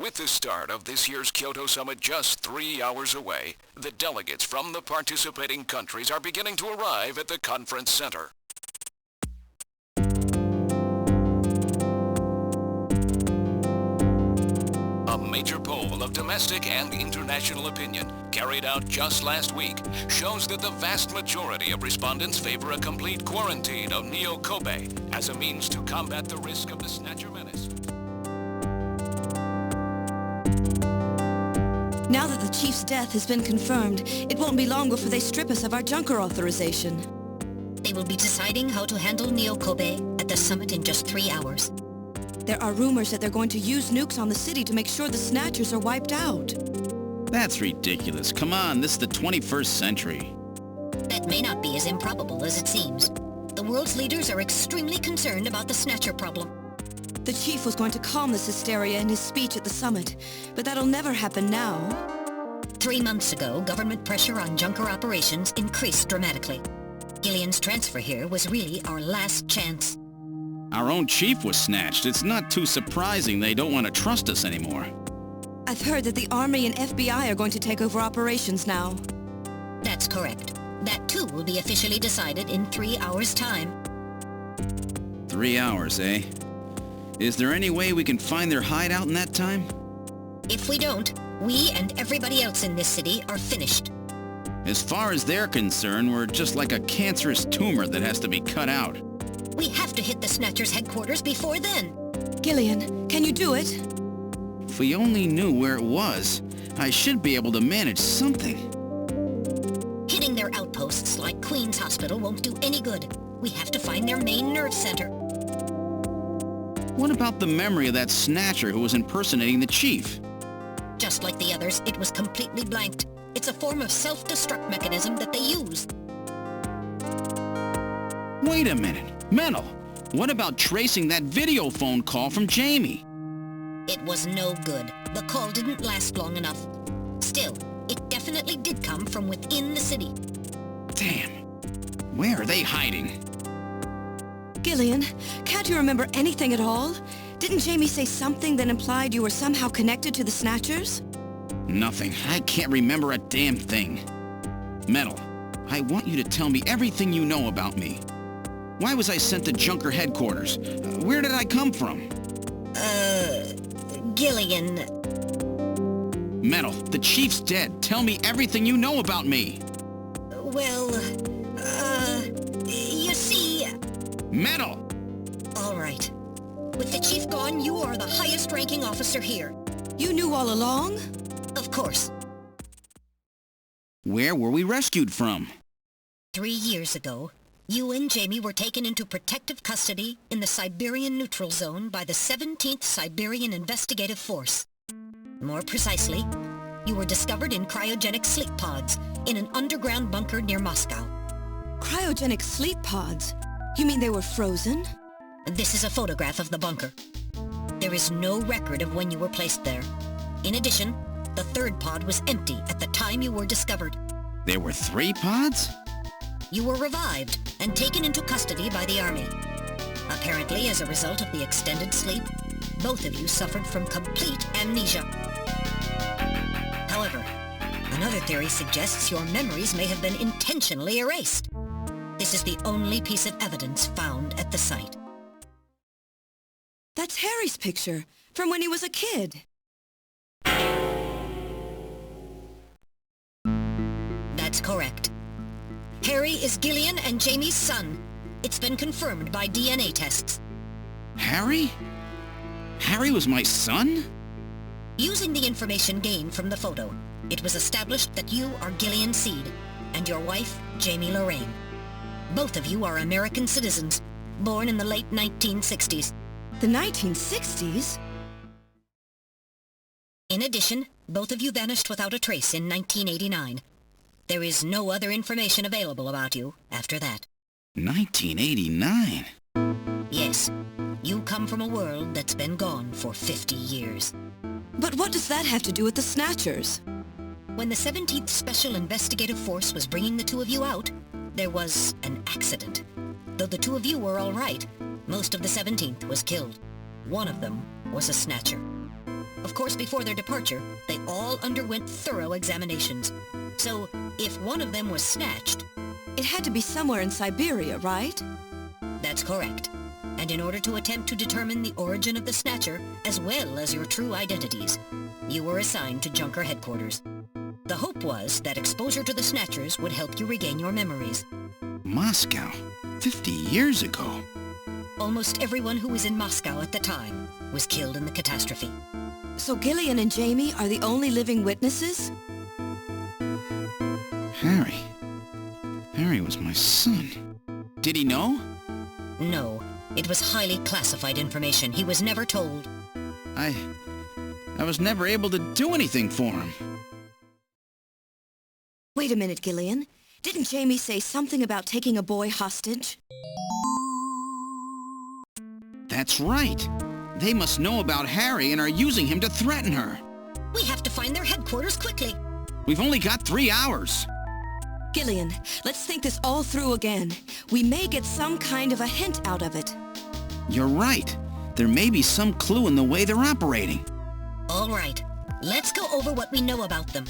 With the start of this year's Kyoto Summit just 3 hours away, the delegates from the participating countries are beginning to arrive at the conference center. A major poll of domestic and international opinion, carried out just last week, shows that the vast majority of respondents favor a complete quarantine of Neo Kobe as a means to combat the risk of the Snatcher menace. Now that the Chief's death has been confirmed, it won't be long before they strip us of our junker authorization. They will be deciding how to handle Neo Kobe at the summit in just 3 hours. There are rumors that they're going to use nukes on the city to make sure the Snatchers are wiped out. That's ridiculous. Come on, this is the 21st century. That may not be as improbable as it seems. The world's leaders are extremely concerned about the Snatcher problem. The Chief was going to calm this hysteria in his speech at the summit, but that'll never happen now. 3 months ago, government pressure on junker operations increased dramatically. Gillian's transfer here was really our last chance. Our own chief was snatched. It's not too surprising they don't want to trust us anymore. I've heard that the Army and FBI are going to take over operations now. That's correct. That too will be officially decided in 3 hours' time. 3 hours, eh? Is there any way we can find their hideout in that time? If we don't, we and everybody else in this city are finished. As far as they're concerned, we're just like a cancerous tumor that has to be cut out. We have to hit the Snatchers' headquarters before then. Gillian, can you do it? If we only knew where it was, I should be able to manage something. Hitting their outposts like Queen's Hospital won't do any good. We have to find their main nerve center. What about the memory of that Snatcher who was impersonating the chief? Just like the others, it was completely blanked. It's a form of self-destruct mechanism that they use. Wait a minute. Mental, what about tracing that video phone call from Jamie? It was no good. The call didn't last long enough. Still, it definitely did come from within the city. Damn. Where are they hiding? Gillian, can't you remember anything at all? Didn't Jamie say something that implied you were somehow connected to the Snatchers? Nothing. I can't remember a damn thing. Metal, I want you to tell me everything you know about me. Why was I sent to Junker headquarters? Where did I come from? Gillian. Metal, the chief's dead. Tell me everything you know about me. Well, you see... Metal! All right. With the chief gone, you are the highest-ranking officer here. You knew all along? Of course. Where were we rescued from? 3 years ago, you and Jamie were taken into protective custody in the Siberian Neutral Zone by the 17th Siberian Investigative Force. More precisely, you were discovered in cryogenic sleep pods in an underground bunker near Moscow. Cryogenic sleep pods? You mean they were frozen? This is a photograph of the bunker. There is no record of when you were placed there. In addition, the third pod was empty at the time you were discovered. There were 3 pods? You were revived and taken into custody by the Army. Apparently, as a result of the extended sleep, both of you suffered from complete amnesia. However, another theory suggests your memories may have been intentionally erased. This is the only piece of evidence found at the site. That's Harry's picture, from when he was a kid. That's correct. Harry is Gillian and Jamie's son. It's been confirmed by DNA tests. Harry? Harry was my son? Using the information gained from the photo, it was established that you are Gillian Seed and your wife, Jamie Lorraine. Both of you are American citizens, born in the late 1960s. The 1960s? In addition, both of you vanished without a trace in 1989. There is no other information available about you after that. 1989? Yes. You come from a world that's been gone for 50 years. But what does that have to do with the Snatchers? When the 17th Special Investigative Force was bringing the two of you out, there was an accident. Though the two of you were all right, most of the 17th was killed. One of them was a Snatcher. Of course, before their departure, they all underwent thorough examinations. So, if one of them was snatched... It had to be somewhere in Siberia, right? That's correct. And in order to attempt to determine the origin of the Snatcher, as well as your true identities, you were assigned to Junker headquarters. The hope was that exposure to the Snatchers would help you regain your memories. Moscow? 50 years ago? Almost everyone who was in Moscow at the time was killed in the catastrophe. So Gillian and Jamie are the only living witnesses? Harry. Harry was my son. Did he know? No. It was highly classified information. He was never told. I was never able to do anything for him. Wait a minute, Gillian. Didn't Jamie say something about taking a boy hostage? That's right. They must know about Harry and are using him to threaten her. We have to find their headquarters quickly. We've only got 3 hours. Gillian, let's think this all through again. We may get some kind of a hint out of it. You're right. There may be some clue in the way they're operating. All right. Let's go over what we know about them.